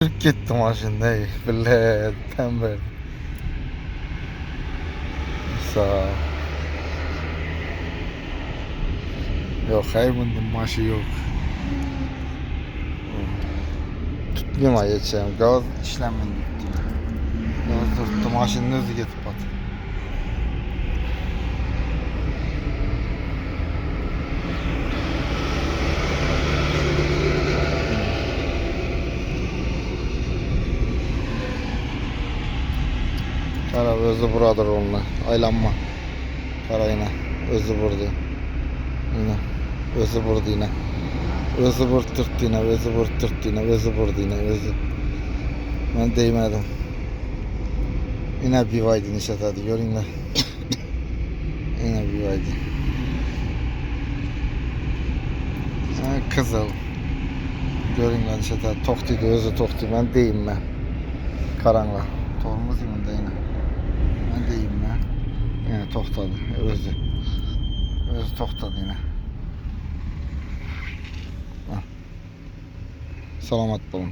Türk gitti maşında billahi tembel. Sağ yok hayvanın maşı yok. Tutmayayım geçeceğim. Gaz işlemini tuttu. Gaz tuttu maşının özü getip batı. Kara özü buradır onunla. Aylanma. Kara yine. Özü burada. Yine. Özü burada yine. Özü vurtturttu yine. Özü vurtturttu yine. Özü burada yine. Özü. Ben değmedim. Yine bir vaydı nişat hadi görün de. Yine bir vaydı. Kızıl. Görün lan nişat hadi. Toktuydu özü toktu. Ben deyim ben. Karanlık. Tormuz yine yine. Ben deyim ben. Yine toktadı. Özü. Özü toktadı yine. Selamat olun.